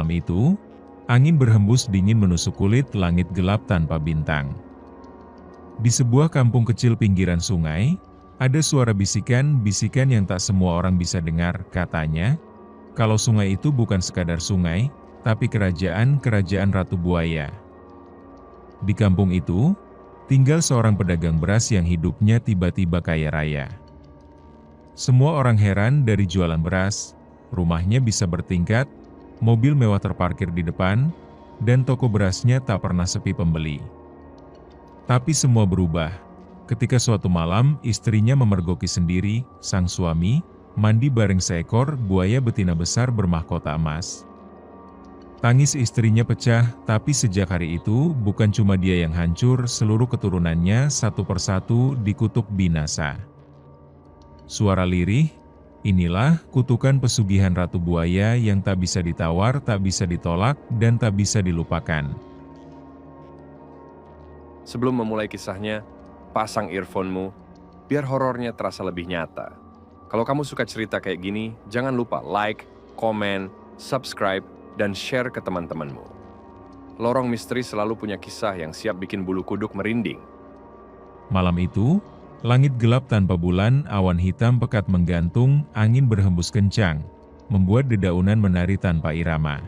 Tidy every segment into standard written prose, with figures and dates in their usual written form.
Malam itu, angin berhembus dingin menusuk kulit langit gelap tanpa bintang. Di sebuah kampung kecil pinggiran sungai, ada suara bisikan-bisikan yang tak semua orang bisa dengar. Katanya, kalau sungai itu bukan sekadar sungai, tapi kerajaan Ratu Buaya. Di kampung itu, tinggal seorang pedagang beras yang hidupnya tiba-tiba kaya raya. Semua orang heran dari jualan beras, rumahnya bisa bertingkat, mobil mewah terparkir di depan, dan toko berasnya tak pernah sepi pembeli. Tapi semua berubah, ketika suatu malam istrinya memergoki sendiri, sang suami, mandi bareng seekor buaya betina besar bermahkota emas. Tangis istrinya pecah, tapi sejak hari itu bukan cuma dia yang hancur, seluruh keturunannya satu persatu dikutuk binasa. Suara lirih, inilah kutukan pesugihan Ratu Buaya yang tak bisa ditawar, tak bisa ditolak, dan tak bisa dilupakan. Sebelum memulai kisahnya, pasang earphone-mu, biar horornya terasa lebih nyata. Kalau kamu suka cerita kayak gini, jangan lupa like, komen, subscribe, dan share ke teman-temanmu. Lorong Misteri selalu punya kisah yang siap bikin bulu kuduk merinding. Malam itu, langit gelap tanpa bulan, awan hitam pekat menggantung, angin berhembus kencang, membuat dedaunan menari tanpa irama.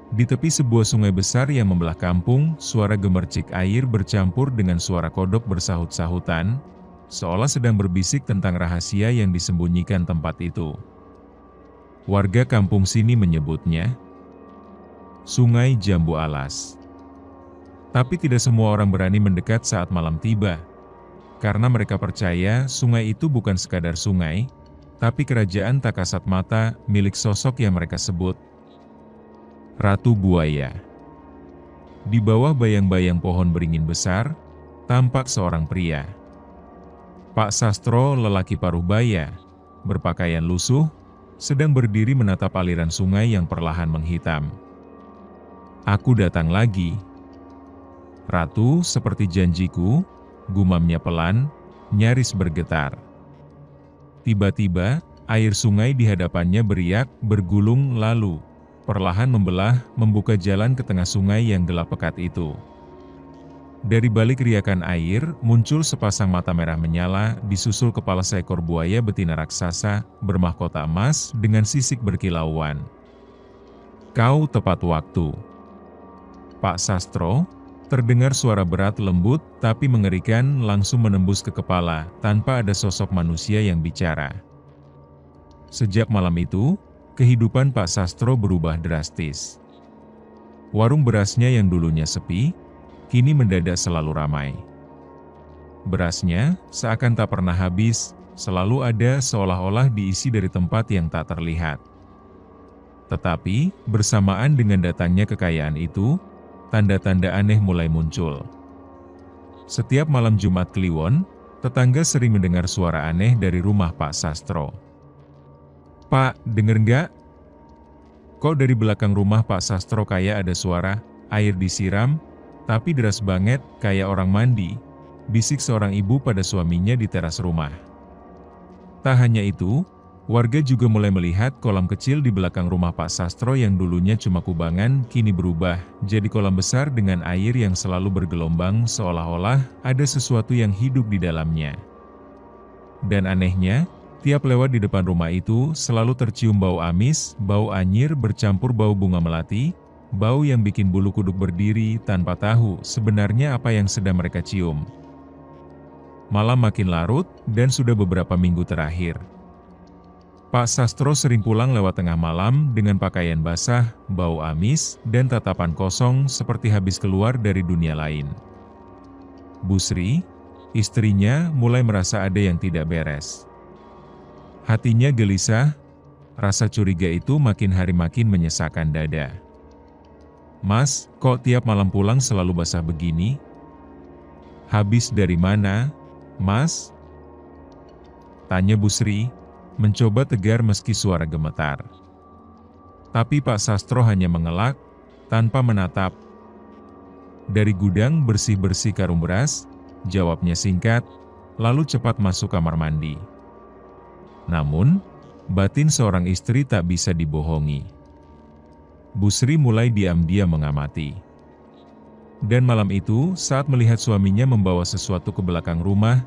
Di tepi sebuah sungai besar yang membelah kampung, suara gemercik air bercampur dengan suara kodok bersahut-sahutan, seolah sedang berbisik tentang rahasia yang disembunyikan tempat itu. Warga kampung sini menyebutnya Sungai Jambu Alas. Tapi tidak semua orang berani mendekat saat malam tiba, karena mereka percaya sungai itu bukan sekadar sungai, tapi kerajaan tak kasat mata milik sosok yang mereka sebut Ratu Buaya. Di bawah bayang-bayang pohon beringin besar, tampak seorang pria. Pak Sastro, lelaki paruh baya, berpakaian lusuh, sedang berdiri menatap aliran sungai yang perlahan menghitam. "Aku datang lagi, Ratu, seperti janjiku," gumamnya pelan, nyaris bergetar. Tiba-tiba, air sungai di hadapannya beriak, bergulung lalu perlahan membelah, membuka jalan ke tengah sungai yang gelap pekat itu. Dari balik riakan air, muncul sepasang mata merah menyala, disusul kepala seekor buaya betina raksasa, bermahkota emas, dengan sisik berkilauan. "Kau tepat waktu, Pak Sastro," terdengar suara berat lembut, tapi mengerikan langsung menembus ke kepala, tanpa ada sosok manusia yang bicara. Sejak malam itu, kehidupan Pak Sastro berubah drastis. Warung berasnya yang dulunya sepi, kini mendadak selalu ramai. Berasnya seakan tak pernah habis, selalu ada, seolah-olah diisi dari tempat yang tak terlihat. Tetapi, bersamaan dengan datangnya kekayaan itu, tanda-tanda aneh mulai muncul. Setiap malam Jumat Kliwon, tetangga sering mendengar suara aneh dari rumah Pak Sastro. "Pak, denger nggak? Kok dari belakang rumah Pak Sastro kayak ada suara, air disiram, tapi deras banget, kayak orang mandi," bisik seorang ibu pada suaminya di teras rumah. Tak hanya itu, warga juga mulai melihat kolam kecil di belakang rumah Pak Sastro yang dulunya cuma kubangan, kini berubah jadi kolam besar dengan air yang selalu bergelombang, seolah-olah ada sesuatu yang hidup di dalamnya. Dan anehnya, tiap lewat di depan rumah itu, selalu tercium bau amis, bau anyir bercampur bau bunga melati, bau yang bikin bulu kuduk berdiri tanpa tahu sebenarnya apa yang sedang mereka cium. Malam makin larut, dan sudah beberapa minggu terakhir. Pak Sastro sering pulang lewat tengah malam dengan pakaian basah, bau amis, dan tatapan kosong seperti habis keluar dari dunia lain. Bu Sri, istrinya, mulai merasa ada yang tidak beres. Hatinya gelisah, rasa curiga itu makin hari makin menyesakkan dada. "Mas, kok tiap malam pulang selalu basah begini? Habis dari mana, Mas?" tanya Bu Sri, mencoba tegar meski suara gemetar. Tapi Pak Sastro hanya mengelak, tanpa menatap. "Dari gudang bersih-bersih karung beras," jawabnya singkat, lalu cepat masuk kamar mandi. Namun, batin seorang istri tak bisa dibohongi. Busri mulai diam-diam mengamati. Dan malam itu, saat melihat suaminya membawa sesuatu ke belakang rumah,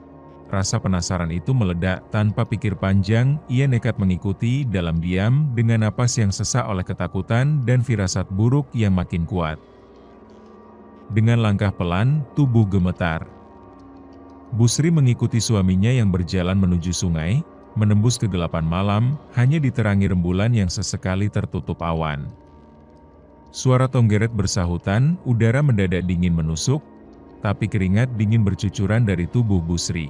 rasa penasaran itu meledak. Tanpa pikir panjang, ia nekat mengikuti dalam diam dengan napas yang sesak oleh ketakutan dan firasat buruk yang makin kuat. Dengan langkah pelan, tubuh gemetar. Busri mengikuti suaminya yang berjalan menuju sungai, menembus kegelapan malam, hanya diterangi rembulan yang sesekali tertutup awan. Suara tonggeret bersahutan, udara mendadak dingin menusuk, tapi keringat dingin bercucuran dari tubuh Busri.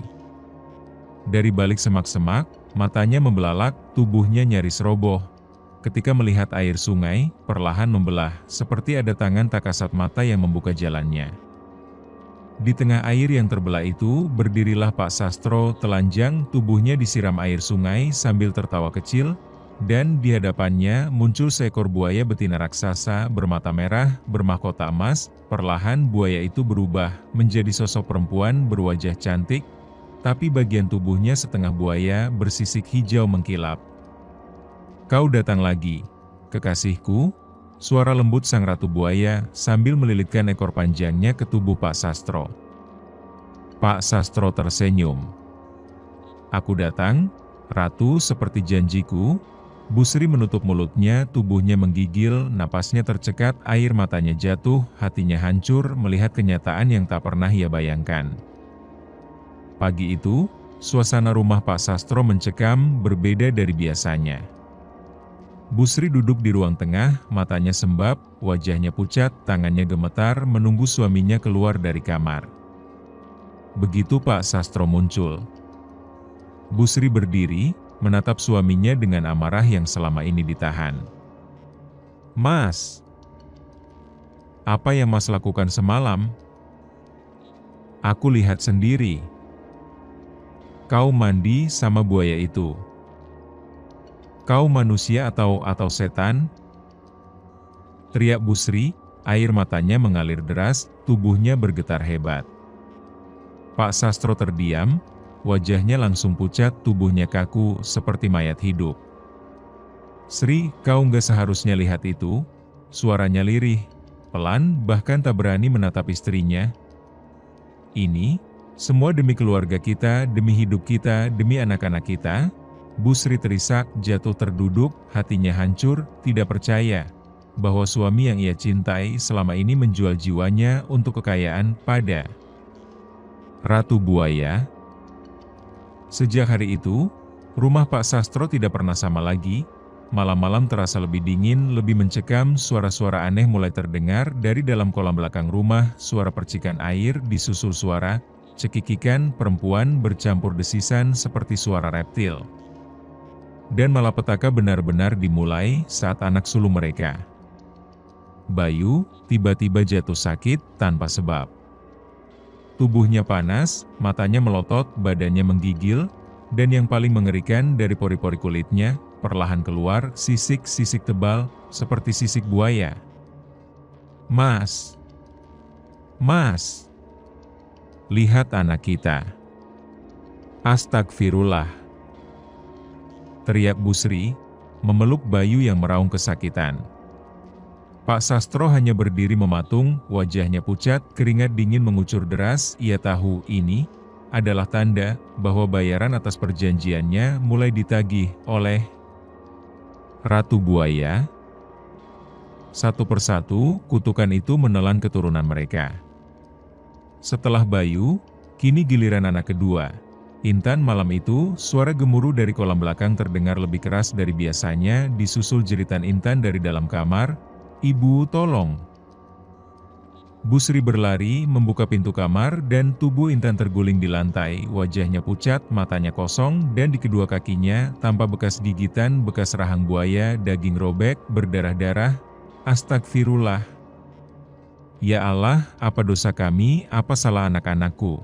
Dari balik semak-semak, matanya membelalak, tubuhnya nyaris roboh. Ketika melihat air sungai, perlahan membelah, seperti ada tangan tak kasat mata yang membuka jalannya. Di tengah air yang terbelah itu, berdirilah Pak Sastro telanjang, tubuhnya disiram air sungai sambil tertawa kecil, dan di hadapannya muncul seekor buaya betina raksasa bermata merah, bermahkota emas. Perlahan buaya itu berubah menjadi sosok perempuan berwajah cantik, tapi bagian tubuhnya setengah buaya bersisik hijau mengkilap. "Kau datang lagi, kekasihku," suara lembut sang ratu buaya sambil melilitkan ekor panjangnya ke tubuh Pak Sastro. Pak Sastro tersenyum. "Aku datang, Ratu, seperti janjiku." Busri menutup mulutnya, tubuhnya menggigil, napasnya tercekat, air matanya jatuh, hatinya hancur melihat kenyataan yang tak pernah ia bayangkan. Pagi itu, suasana rumah Pak Sastro mencekam, berbeda dari biasanya. Busri duduk di ruang tengah, matanya sembab, wajahnya pucat, tangannya gemetar menunggu suaminya keluar dari kamar. Begitu Pak Sastro muncul, Busri berdiri, menatap suaminya dengan amarah yang selama ini ditahan. "Mas, apa yang Mas lakukan semalam? Aku lihat sendiri. Kau mandi sama buaya itu. Kau manusia atau setan?" teriak Busri, air matanya mengalir deras, tubuhnya bergetar hebat. Pak Sastro terdiam, wajahnya langsung pucat, tubuhnya kaku seperti mayat hidup. "Sri, kau nggak seharusnya lihat itu." Suaranya lirih, pelan, bahkan tak berani menatap istrinya. "Ini semua demi keluarga kita, demi hidup kita, demi anak-anak kita." Busri terisak, jatuh terduduk, hatinya hancur, tidak percaya bahwa suami yang ia cintai selama ini menjual jiwanya untuk kekayaan pada Ratu Buaya. Sejak hari itu, rumah Pak Sastro tidak pernah sama lagi. Malam-malam terasa lebih dingin, lebih mencekam, suara-suara aneh mulai terdengar dari dalam kolam belakang rumah, suara percikan air disusul suara cekikikan perempuan bercampur desisan seperti suara reptil. Dan malapetaka benar-benar dimulai saat anak sulung mereka, Bayu, tiba-tiba jatuh sakit tanpa sebab. Tubuhnya panas, matanya melotot, badannya menggigil, dan yang paling mengerikan dari pori-pori kulitnya, perlahan keluar sisik-sisik tebal, seperti sisik buaya. "Mas! Mas! Lihat anak kita!" "Astagfirullah!" teriak Busri, memeluk Bayu yang meraung kesakitan. Pak Sastro hanya berdiri mematung, wajahnya pucat, keringat dingin mengucur deras. Ia tahu ini adalah tanda bahwa bayaran atas perjanjiannya mulai ditagih oleh Ratu Buaya. Satu persatu, kutukan itu menelan keturunan mereka. Setelah Bayu, kini giliran anak kedua, Intan. Malam itu, suara gemuruh dari kolam belakang terdengar lebih keras dari biasanya, disusul jeritan Intan dari dalam kamar. "Ibu, tolong!" Busri berlari, membuka pintu kamar, dan tubuh Intan terguling di lantai, wajahnya pucat, matanya kosong, dan di kedua kakinya, tanpa bekas gigitan, bekas rahang buaya, daging robek, berdarah-darah. "Astagfirullah! Ya Allah, apa dosa kami, apa salah anak-anakku?"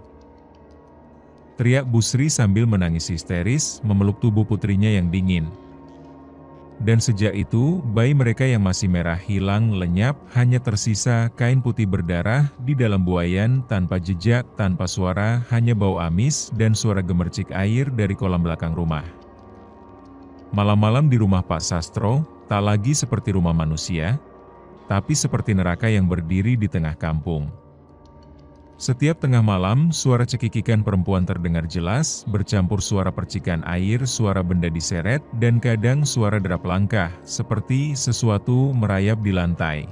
teriak Busri sambil menangis histeris, memeluk tubuh putrinya yang dingin. Dan sejak itu, bayi mereka yang masih merah hilang lenyap, hanya tersisa kain putih berdarah di dalam buayan, tanpa jejak, tanpa suara, hanya bau amis dan suara gemercik air dari kolam belakang rumah. Malam-malam di rumah Pak Sastro, tak lagi seperti rumah manusia, tapi seperti neraka yang berdiri di tengah kampung. Setiap tengah malam, suara cekikikan perempuan terdengar jelas, bercampur suara percikan air, suara benda diseret, dan kadang suara derap langkah, seperti sesuatu merayap di lantai.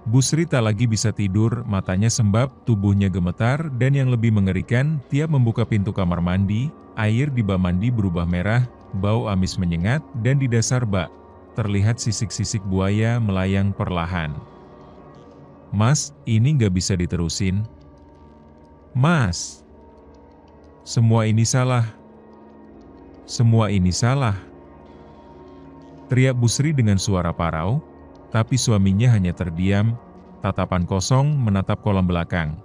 Busri tak lagi bisa tidur, matanya sembab, tubuhnya gemetar, dan yang lebih mengerikan, tiap membuka pintu kamar mandi, air di bak mandi berubah merah, bau amis menyengat, dan di dasar bak, terlihat sisik-sisik buaya melayang perlahan. "Mas, ini nggak bisa diterusin. Mas, semua ini salah. Semua ini salah," teriak Busri dengan suara parau, tapi suaminya hanya terdiam, tatapan kosong menatap kolam belakang.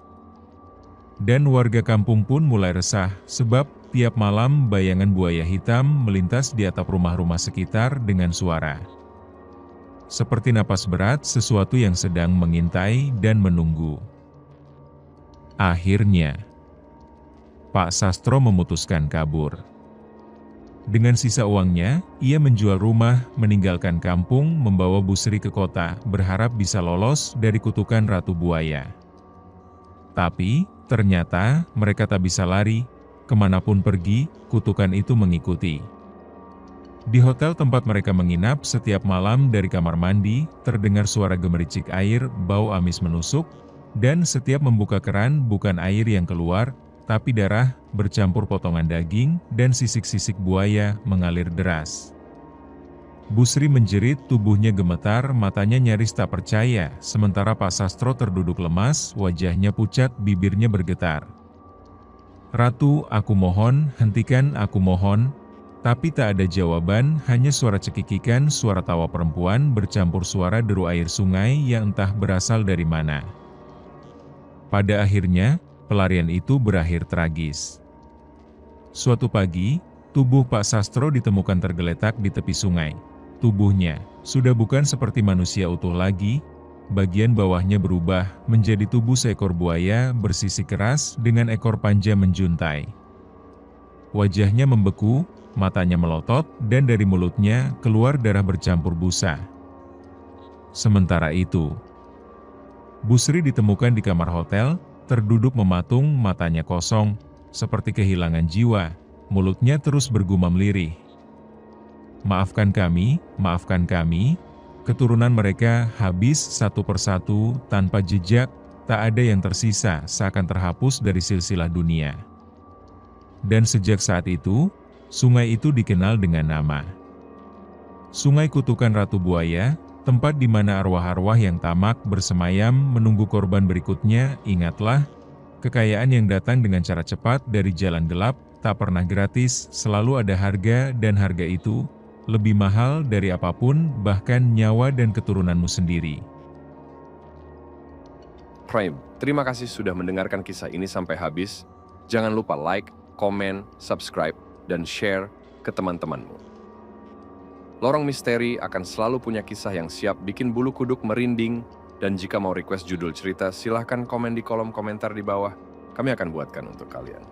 Dan warga kampung pun mulai resah, sebab tiap malam bayangan buaya hitam melintas di atap rumah-rumah sekitar dengan suara seperti napas berat sesuatu yang sedang mengintai dan menunggu. Akhirnya, Pak Sastro memutuskan kabur. Dengan sisa uangnya, ia menjual rumah, meninggalkan kampung, membawa Busri ke kota, berharap bisa lolos dari kutukan Ratu Buaya. Tapi, ternyata mereka tak bisa lari, kemanapun pergi, kutukan itu mengikuti. Di hotel tempat mereka menginap, setiap malam dari kamar mandi, terdengar suara gemericik air, bau amis menusuk, dan setiap membuka keran bukan air yang keluar, tapi darah, bercampur potongan daging, dan sisik-sisik buaya mengalir deras. Busri menjerit, tubuhnya gemetar, matanya nyaris tak percaya, sementara Pak Sastro terduduk lemas, wajahnya pucat, bibirnya bergetar. "Ratu, aku mohon, hentikan, aku mohon." Tapi tak ada jawaban, hanya suara cekikikan, suara tawa perempuan bercampur suara deru air sungai yang entah berasal dari mana. Pada akhirnya, pelarian itu berakhir tragis. Suatu pagi, tubuh Pak Sastro ditemukan tergeletak di tepi sungai. Tubuhnya sudah bukan seperti manusia utuh lagi, bagian bawahnya berubah menjadi tubuh seekor buaya bersisik keras dengan ekor panjang menjuntai. Wajahnya membeku, matanya melotot, dan dari mulutnya keluar darah bercampur busa. Sementara itu, Busri ditemukan di kamar hotel, terduduk mematung, matanya kosong, seperti kehilangan jiwa, mulutnya terus bergumam lirih. Maafkan kami, keturunan mereka habis satu persatu, tanpa jejak, tak ada yang tersisa, seakan terhapus dari silsilah dunia." Dan sejak saat itu, sungai itu dikenal dengan nama Sungai Kutukan Ratu Buaya, tempat di mana arwah-arwah yang tamak bersemayam menunggu korban berikutnya. Ingatlah, kekayaan yang datang dengan cara cepat dari jalan gelap, tak pernah gratis, selalu ada harga, dan harga itu lebih mahal dari apapun, bahkan nyawa dan keturunanmu sendiri. Prime, terima kasih sudah mendengarkan kisah ini sampai habis. Jangan lupa like, komen, subscribe, dan share ke teman-temanmu. Lorong Misteri akan selalu punya kisah yang siap bikin bulu kuduk merinding, dan jika mau request judul cerita, silahkan komen di kolom komentar di bawah. Kami akan buatkan untuk kalian.